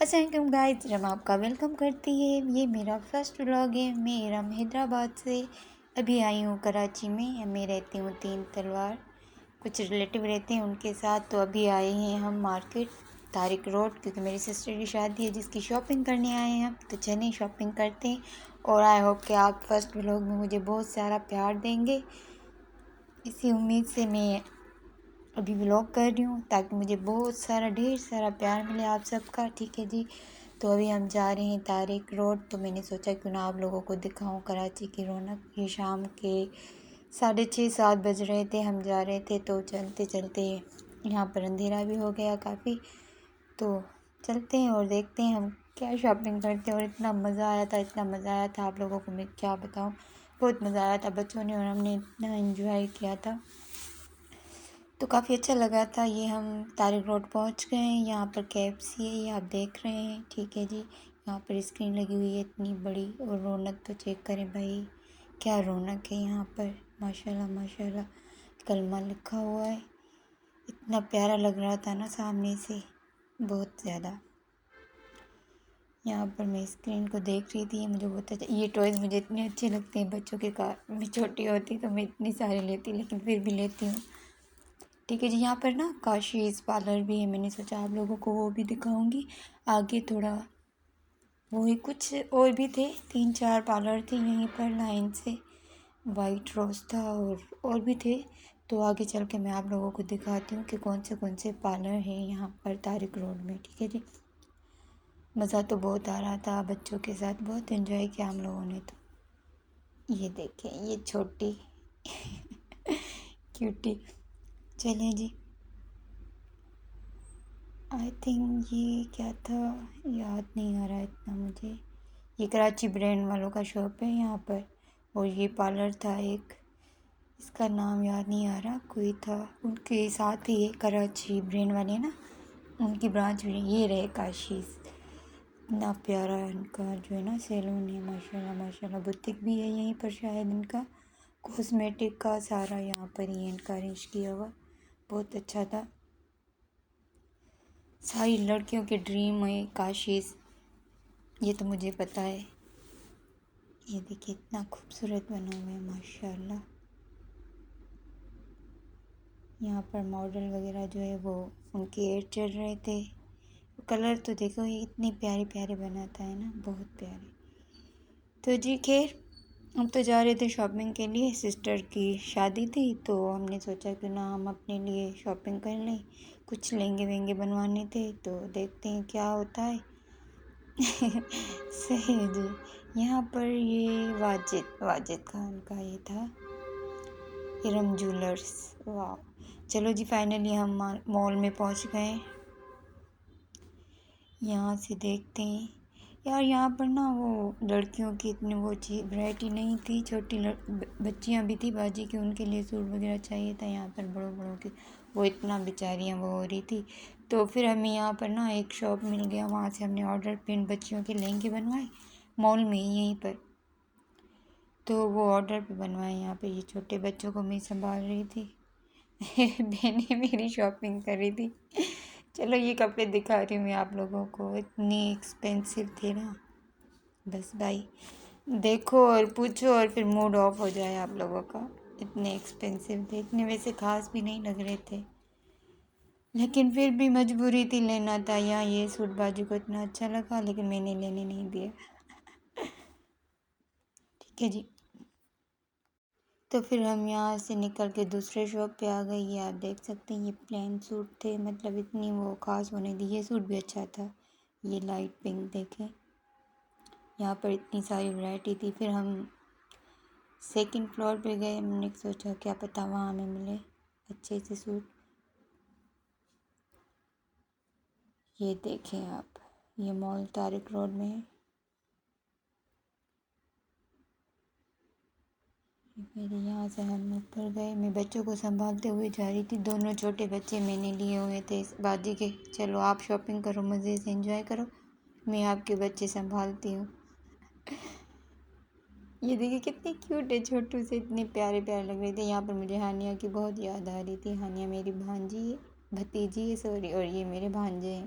السلام علیکم گائز، رم آپ کا ویلکم کرتی ہے۔ یہ میرا فرسٹ ولاگ ہے۔ میں رم حیدرآباد سے ابھی آئی ہوں کراچی میں۔ میں رہتی ہوں 3 تلوار، کچھ ریلیٹیو رہتے ہیں ان کے ساتھ۔ تو ابھی آئے ہیں ہم مارکیٹ طارق روڈ، کیونکہ میری سسٹر کی شادی ہے جس کی شاپنگ کرنے آئے ہیں ہم۔ تو چلیں شاپنگ کرتے ہیں، اور آئی ہوپ کہ آپ فرسٹ ولاگ میں مجھے بہت سارا پیار دیں گے، اسی امید سے میں ابھی ولاگ کر رہی ہوں تاکہ مجھے بہت سارا ڈھیر سارا پیار ملے آپ سب کا، ٹھیک ہے جی۔ تو ابھی ہم جا رہے ہیں طارق روڈ، تو میں نے سوچا کیوں نہ آپ لوگوں کو دکھاؤں کراچی کی رونق۔ یہ شام کے 6:30-7 بج رہے تھے، ہم جا رہے تھے، تو چلتے چلتے یہاں پر اندھیرا بھی ہو گیا کافی۔ تو چلتے ہیں اور دیکھتے ہیں ہم کیا شاپنگ کرتے ہیں۔ اور اتنا مزہ آیا تھا آپ لوگوں کو میں کیا بتاؤں، بہت مزہ آیا تھا بچوں نے اور ہم نے اتنا انجوائے کیا تھا، تو کافی اچھا لگا تھا۔ یہ ہم طارق روڈ پہنچ گئے ہیں۔ یہاں پر KFC ہے، یہ آپ دیکھ رہے ہیں، ٹھیک ہے جی۔ یہاں پر اسکرین لگی ہوئی ہے اتنی بڑی، اور رونق تو چیک کریں بھائی، کیا رونق ہے یہاں پر، ماشاءاللہ ماشاءاللہ۔ کلمہ لکھا ہوا ہے، اتنا پیارا لگ رہا تھا نا سامنے سے، بہت زیادہ۔ یہاں پر میں اسکرین کو دیکھ رہی تھی، مجھے بہت اچھا، یہ ٹوائز مجھے اتنے اچھے لگتے ہیں بچوں کے۔ میں چھوٹی ہوتی تو میں اتنی سارے لیتی، لیکن پھر بھی لیتی ہوں، ٹھیک ہے جی۔ یہاں پر نا کاشیز پارلر بھی ہے، میں نے سوچا آپ لوگوں کو وہ بھی دکھاؤں گی آگے تھوڑا۔ وہی کچھ اور بھی تھے، 3-4 پارلر تھے یہیں پر لائن سے، وائٹ روز تھا اور بھی تھے۔ تو آگے چل کے میں آپ لوگوں کو دکھاتی ہوں کہ کون سے پارلر ہیں یہاں پر طارق روڈ میں، ٹھیک ہے جی۔ مزہ تو بہت آ رہا تھا بچوں کے ساتھ، بہت انجوائے کیا ہم لوگوں نے۔ تو یہ دیکھیں، یہ چھوٹی کیوٹی، چلیں جی۔ آئی تھنک یہ کیا تھا، یاد نہیں آ رہا اتنا مجھے۔ یہ کراچی برینڈ والوں کا شاپ ہے یہاں پر، اور یہ پارلر تھا ایک، اس کا نام یاد نہیں آ رہا، کوئی تھا ان کے ساتھ ہی، کراچی برینڈ والے نا، ان کی برانچ بھی یہ رہے کاشیز۔ اتنا پیارا ان کا جو ہے نا سیلون ہے، ماشاءاللہ ماشاءاللہ۔ بوتک بھی ہے یہیں پر شاید ان کا، کاسمیٹک کا سارا یہاں پر ہی ان کا ارینج کیا ہوا، بہت اچھا تھا۔ ساری لڑکیوں کے ڈریم ہے کاشیز، یہ تو مجھے پتہ ہے۔ یہ دیکھیں اتنا خوبصورت بنا ہوا ہے ماشاءاللہ۔ یہاں پر ماڈل وغیرہ جو ہے وہ ان کے ایڈ چل رہے تھے۔ کلر تو دیکھو یہ اتنے پیارے پیارے بناتا ہے نا، بہت پیارے۔ تو جی خیر، ہم تو جا رہے تھے شاپنگ کے لیے، سسٹر کی شادی تھی تو ہم نے سوچا کہ نا ہم اپنے لیے شاپنگ کر لیں، کچھ لہنگے وہنگے بنوانے تھے، تو دیکھتے ہیں کیا ہوتا ہے۔ صحیح ہے جی۔ یہاں پر یہ واجد خان کا یہ تھا، ارم جولرز، واو۔ چلو جی فائنلی ہم مال میں پہنچ گئے، یہاں سے دیکھتے ہیں۔ یار یہاں پر نا وہ لڑکیوں کی اتنی وہ ورائٹی نہیں تھی، چھوٹی بچیاں بھی تھی باجی کے، ان کے لیے سوٹ وغیرہ چاہیے تھا۔ یہاں پر بڑوں کے وہ اتنا بیچاریاں وہ ہو رہی تھی، تو پھر ہمیں یہاں پر نا ایک شاپ مل گیا، وہاں سے ہم نے آرڈر پہ بچیوں کے لہنگے بنوائے، مال میں ہی یہیں پر، تو وہ آرڈر پہ بنوائے۔ یہاں پہ یہ چھوٹے بچوں کو میں سنبھال رہی تھی، بہنیں میری شاپنگ کر رہی تھی۔ چلو یہ کپڑے دکھا رہی ہوں میں آپ لوگوں کو، اتنی ایکسپینسو تھے نا، بس بھائی دیکھو اور پوچھو اور پھر موڈ آف ہو جائے آپ لوگوں کا، اتنے ایکسپینسو تھے، اتنے ویسے خاص بھی نہیں لگ رہے تھے، لیکن پھر بھی مجبوری تھی، لینا تھا۔ یہاں یہ سوٹ باجی کو اتنا اچھا لگا لیکن میں نے لینے نہیں دیا، ٹھیک ہے جی۔ تو پھر ہم یہاں سے نکل کے دوسرے شاپ پہ آ گئے، یہ آپ دیکھ سکتے ہیں، یہ پلین سوٹ تھے، مطلب اتنی وہ خاص ہونے دی۔ یہ سوٹ بھی اچھا تھا، یہ لائٹ پنک دیکھیں، یہاں پر اتنی ساری ورائٹی تھی۔ پھر ہم سیکنڈ فلور پہ گئے، ہم نے سوچا کیا پتہ وہاں ہمیں ملے اچھے سے سوٹ۔ یہ دیکھیں آپ، یہ مال طارق روڈ میں ہے، پھر یہاں سے ہم اوپر گئے، میں بچوں کو سنبھالتے ہوئے جا رہی تھی، دونوں چھوٹے بچے میں نے لیے ہوئے تھے اس باجی کے۔ چلو آپ شاپنگ کرو، مزے سے انجوائے کرو، میں آپ کے بچے سنبھالتی ہوں۔ یہ دیکھیں کتنے کیوٹ ہے، چھوٹو سے اتنے پیارے پیارے لگ رہے تھے۔ یہاں پر مجھے ہانیہ کی بہت یاد آ رہی تھی، ہانیہ میری بھانجی ہے، بھتیجی ہے سوری، اور یہ میرے بھانجے ہیں۔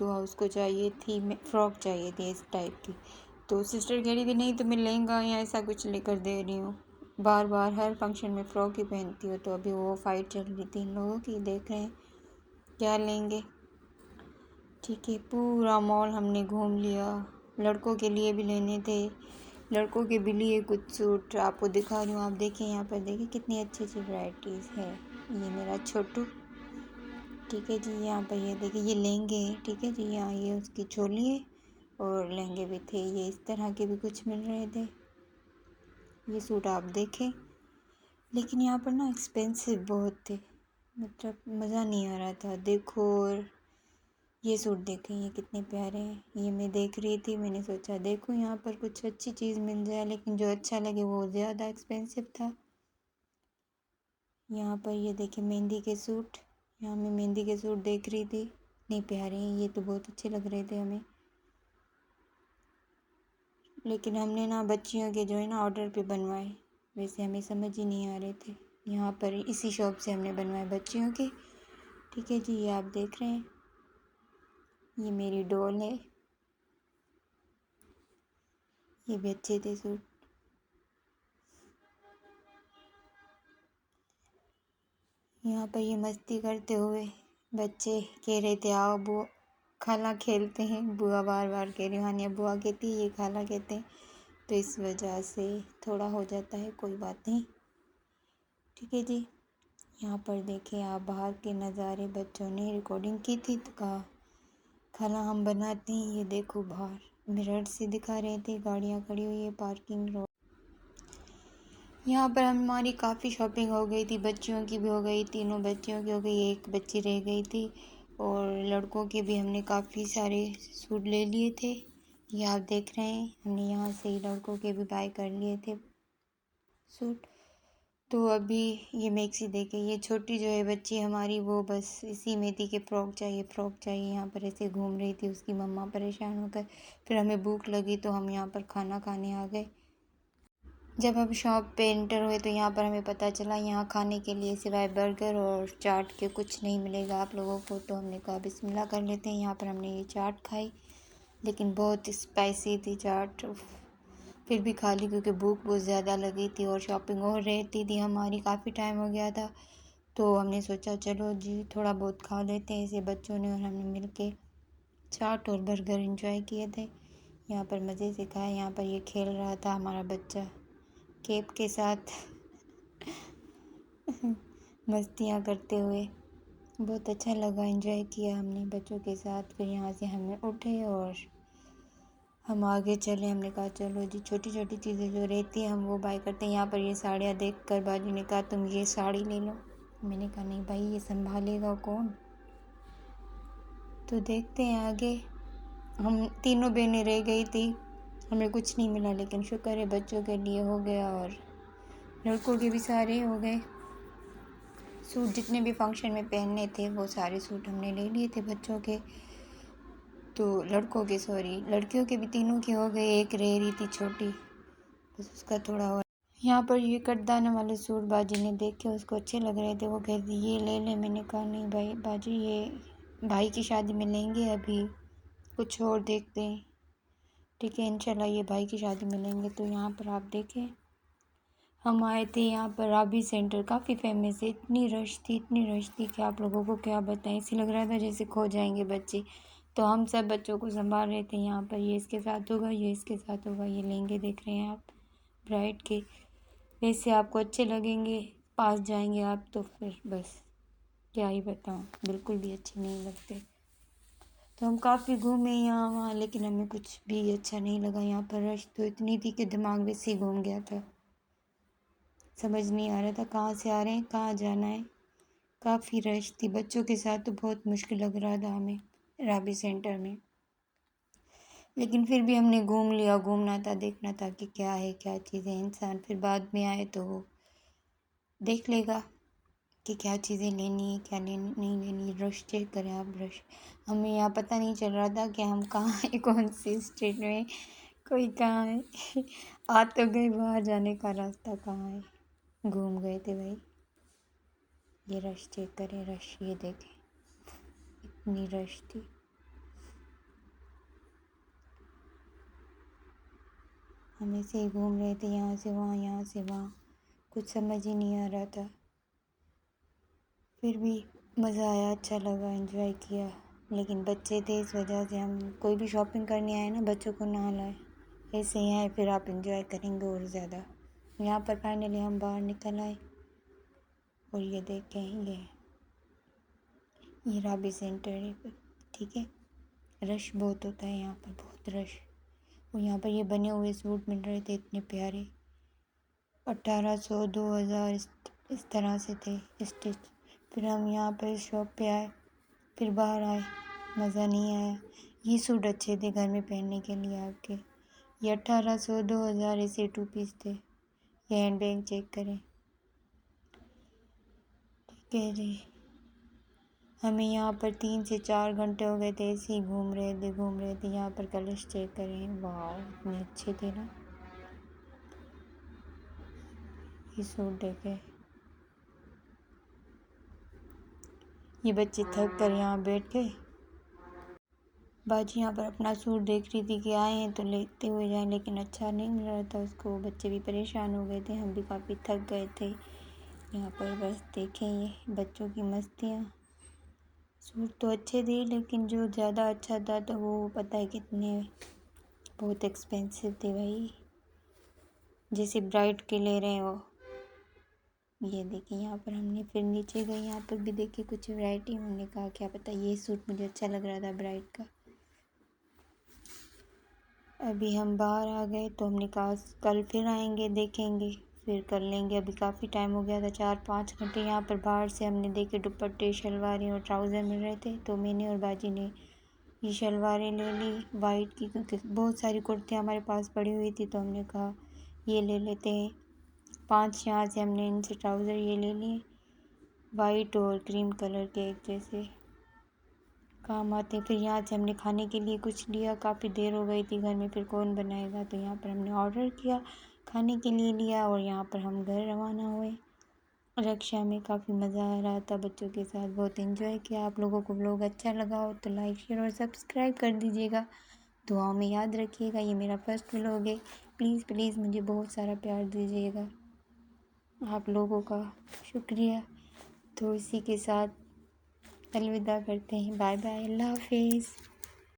دعا، اس کو چاہیے تھی فراک چاہیے تھی اس ٹائپ کی، تو سسٹر کہہ رہی تھی نہیں تو میں لہنگا یا ایسا کچھ لے کر دے رہی ہوں، بار بار ہر فنکشن میں فراک ہی پہنتی ہو، تو ابھی وہ فائٹ چل رہی تھی ان لوگوں کی، دیکھ رہے ہیں کیا لیں گے۔ ٹھیک ہے، پورا مال ہم نے گھوم لیا، لڑکوں کے لیے بھی لینے تھے، لڑکوں کے بھی لیے کچھ سوٹ آپ کو دکھا رہی ہوں، آپ دیکھیں یہاں پر، دیکھیں کتنی اچھی اچھی ورائٹیز ہے۔ یہ میرا چھوٹو، ٹھیک ہے جی، یہاں پر یہ دیکھیں یہ لہنگے ہیں، ٹھیک ہے جی، یہاں یہ اس کی چولی ہے اور لہنگے بھی تھے، یہ اس طرح کے بھی کچھ مل رہے تھے، یہ سوٹ آپ دیکھیں، لیکن یہاں پر نا ایکسپینسو بہت تھے، مطلب مزہ نہیں آ رہا تھا۔ دیکھو، اور یہ سوٹ دیکھیں یہ کتنے پیارے ہیں، یہ میں دیکھ رہی تھی، میں نے سوچا دیکھوں یہاں پر کچھ اچھی چیز مل جائے، لیکن جو اچھا لگے وہ زیادہ ایکسپینسو تھا۔ یہاں پر یہ دیکھیں مہندی کے سوٹ، یہاں میں مہندی کے سوٹ دیکھ رہی تھی، اتنے پیارے ہیں، یہ تو بہت اچھے لگ رہے تھے ہمیں، لیکن ہم نے نا بچیوں کے جو ہے نا آرڈر پہ بنوائے، ویسے ہمیں سمجھ ہی نہیں آ رہے تھے، یہاں پر اسی شاپ سے ہم نے بنوائے بچیوں کے، ٹھیک ہے جی، یہ آپ دیکھ رہے ہیں، یہ میری ڈول ہے، یہ بھی اچھے تھے سوٹ۔ یہاں پر یہ مستی کرتے ہوئے بچے کہہ رہے تھے آؤ بو خالہ کھیلتے ہیں، بوا بار بار کہہ رہی ہوں، ہاں بوا کہتی ہے یہ خالہ کہتے ہیں، تو اس وجہ سے تھوڑا ہو جاتا ہے، کوئی بات نہیں، ٹھیک ہے جی۔ یہاں پر دیکھیں آپ باہر کے نظارے، بچوں نے ریکارڈنگ کی تھی تو کہا خالہ ہم بناتے ہیں، یہ دیکھو باہر مرر سے دکھا رہے تھے، گاڑیاں کھڑی ہوئی ہے پارکنگ روڈ۔ یہاں پر ہماری کافی شاپنگ ہو گئی تھی، بچیوں کی بھی ہو گئی، تینوں بچیوں کی ہو گئی، ایک بچی رہ گئی تھی، اور لڑکوں کے بھی ہم نے کافی سارے سوٹ لے لیے تھے، یہ آپ دیکھ رہے ہیں، ہم نے یہاں سے ہی لڑکوں کے بھی بائی کر لیے تھے سوٹ۔ تو ابھی یہ میکسی دیکھیں، یہ چھوٹی جو ہے بچی ہماری، وہ بس اسی میں تھی کہ فراک چاہیے فراک چاہیے، یہاں پر ایسے گھوم رہی تھی، اس کی مما پریشان ہو کر، پھر ہمیں بھوک لگی تو ہم یہاں پر کھانا کھانے آ گئے۔ جب ہم شاپ پہ انٹر ہوئے تو یہاں پر ہمیں پتہ چلا یہاں کھانے کے لیے سوائے برگر اور چاٹ کے کچھ نہیں ملے گا آپ لوگوں کو، تو ہم نے کہا بسم اللہ کر لیتے ہیں، یہاں پر ہم نے یہ چاٹ کھائی، لیکن بہت اسپائسی تھی چاٹ، پھر بھی کھا لی کیونکہ بھوک بہت زیادہ لگی تھی اور شاپنگ اور رہتی تھی ہماری، کافی ٹائم ہو گیا تھا، تو ہم نے سوچا چلو جی تھوڑا بہت کھا لیتے ہیں، ایسے بچوں نے اور ہم نے مل کے چاٹ اور برگر انجوائے کیے تھے، یہاں پر مزے سے کھایا۔ یہاں پر یہ کھیل رہا تھا ہمارا بچہ کیپ کے ساتھ مستیاں کرتے ہوئے، بہت اچھا لگا، انجوائے کیا ہم نے بچوں کے ساتھ۔ پھر یہاں سے ہمیں اٹھے اور ہم آگے چلے، ہم نے کہا چلو جی چھوٹی چھوٹی چیزیں جو رہتی ہیں ہم وہ بائی کرتے ہیں۔ یہاں پر یہ ساڑیاں دیکھ کر باجی نے کہا تم یہ ساڑی لے لو، میں نے کہا نہیں بھائی یہ سنبھالے گا کون، تو دیکھتے ہیں آگے، ہم تینوں بہنیں رہ گئی تھی، ہمیں کچھ نہیں ملا، لیکن شکر ہے بچوں کے لیے ہو گیا اور لڑکوں کے بھی سارے ہو گئے سوٹ، جتنے بھی فنکشن میں پہننے تھے وہ سارے سوٹ ہم نے لے لیے تھے بچوں کے، تو لڑکوں کے سوری لڑکیوں کے بھی تینوں کے ہو گئے، ایک رہ رہی تھی چھوٹی، بس اس کا تھوڑا اور۔ یہاں پر یہ کردانے والے سوٹ باجی نے دیکھے، اس کو اچھے لگ رہے تھے، وہ کہتی یہ لے لے، میں نے کہا نہیں بھائی باجی یہ بھائی کی شادی میں لیں گے، ابھی کچھ اور دیکھتے ہیں، ٹھیک ہے انشاءاللہ یہ بھائی کی شادی میں لیں گے۔ تو یہاں پر آپ دیکھیں ہم آئے تھے یہاں پر رابی سینٹر، کافی فیمس ہے، اتنی رش تھی کہ آپ لوگوں کو کیا بتائیں، ایسے لگ رہا تھا جیسے کھو جائیں گے بچے، تو ہم سب بچوں کو سنبھال رہے تھے، یہاں پر یہ اس کے ساتھ ہوگا، یہ اس کے ساتھ ہوگا، یہ لہنگے دیکھ رہے ہیں آپ برائڈ کے، ویسے آپ کو اچھے لگیں گے، پاس جائیں گے آپ تو پھر بس کیا ہی بتاؤں، بالکل بھی اچھے نہیں لگتے، تو ہم کافی گھومے یہاں وہاں، لیکن ہمیں کچھ بھی اچھا نہیں لگا، یہاں پر رش تو اتنی تھی کہ دماغ ویسے ہی گھوم گیا تھا، سمجھ نہیں آ رہا تھا کہاں سے آ رہے ہیں کہاں جانا ہے، کافی رش تھی، بچوں کے ساتھ تو بہت مشکل لگ رہا تھا ہمیں رابی سینٹر میں، لیکن پھر بھی ہم نے گھوم لیا، گھومنا تھا دیکھنا تھا کہ کیا ہے کیا چیزیں، انسان پھر بعد میں آئے تو وہ دیکھ لے گا کہ کیا چیزیں لینی ہے کیا نہیں لینی، رش چیک کریں آپ، رش ہمیں یہاں پتہ نہیں چل رہا تھا کہ ہم کہاں ہیں، کون سی اسٹریٹ میں، کوئی کہاں ہے، آ تو گئے باہر جانے کا راستہ کہاں ہے، گھوم گئے تھے بھائی۔ یہ رش چیک کریں، رش یہ دیکھیں اتنی رش تھی. ہم ایسے ہی گھوم رہے تھے، یہاں سے وہاں یہاں سے وہاں، کچھ سمجھ ہی نہیں آ رہا تھا. پھر بھی مزہ آیا، اچھا لگا، انجوائے کیا. لیکن بچے تھے اس وجہ سے ہم کوئی بھی شاپنگ کرنے آئے نا بچوں کو نہ لائے. ایسے ہی آئے پھر آپ انجوائے کریں گے اور زیادہ. یہاں پر فائنلی ہم باہر نکل آئے اور یہ دیکھیں یہ رابی سینٹر ہے. ٹھیک ہے، رش بہت ہوتا ہے یہاں پر، بہت رش. اور یہاں پر یہ بنے ہوئے سوٹ مل رہے تھے اتنے پیارے، 1800 2000 اس طرح سے تھے اسٹچ. پھر ہم یہاں پر اس شاپ پہ آئے، پھر باہر آئے، مزہ نہیں آیا. یہ سوٹ اچھے تھے گھر میں پہننے کے لیے آپ کے. یہ 1800 2000 ایسے 2 پیس تھے. یہ ہینڈ بیگ چیک کریں. ٹھیک ہے جی، ہمیں یہاں پر 3 سے 4 گھنٹے ہو گئے تھے، ایسے ہی گھوم رہے تھے. یہاں پر کلرس چیک کریں، واو اتنے اچھے تھے نا. یہ سوٹ دیکھے، یہ بچے تھک کر یہاں بیٹھ گئے. باجی یہاں پر اپنا سوٹ دیکھ رہی تھی کہ آئے ہیں تو لیتے ہوئے جائیں، لیکن اچھا نہیں مل رہا تھا اس کو. بچے بھی پریشان ہو گئے تھے، ہم بھی کافی تھک گئے تھے. یہاں پر بس دیکھیں یہ بچوں کی مستیاں. سوٹ تو اچھے تھے لیکن جو زیادہ اچھا تھا تو وہ پتہ ہے کتنے بہت ایکسپینسو تھے بھائی، جیسے برائڈ کے لے رہے ہیں وہ. یہ دیکھیں یہاں پر ہم نے پھر نیچے گئے، یہاں پر بھی دیکھے کچھ ورائٹی. ہم نے کہا کیا پتہ یہ سوٹ مجھے اچھا لگ رہا تھا برائڈ کا. ابھی ہم باہر آ گئے تو ہم نے کہا کل پھر آئیں گے، دیکھیں گے، پھر کر لیں گے. ابھی کافی ٹائم ہو گیا تھا، 4-5 گھنٹے یہاں پر باہر سے ہم نے دیکھے دوپٹے شلواریں اور ٹراؤزر مل رہے تھے. تو میں نے اور باجی نے یہ شلواریں لے لی وائٹ کی، کیونکہ بہت ساری کرتیاں ہمارے پاس پڑی ہوئی تھی. تو ہم نے کہا یہ لے لیتے ہیں. 5 یہاں سے ہم نے ان سے ٹراؤزر یہ لے لیے، وائٹ اور کریم کلر کے ایک جیسے کام آتے ہیں. پھر یہاں سے ہم نے کھانے کے لیے کچھ لیا، کافی دیر ہو گئی تھی گھر میں، پھر کون بنائے گا. تو یہاں پر ہم نے آرڈر کیا، کھانے کے لیے لیا اور یہاں پر ہم گھر روانہ ہوئے. رکشا میں کافی مزہ آ رہا تھا بچوں کے ساتھ، بہت انجوائے کیا. آپ لوگوں کو ولاگ اچھا لگا ہو تو لائک شیئر اور سبسکرائب کر دیجیے گا. دعاؤں میں یاد رکھیے گا. یہ میرا فرسٹ ولاگ ہے، پلیز پلیز مجھے بہت سارا پیار دیجیے گا. آپ لوگوں کا شکریہ. تو اسی کے ساتھ الوداع کرتے ہیں. بائے بائے، اللہ حافظ.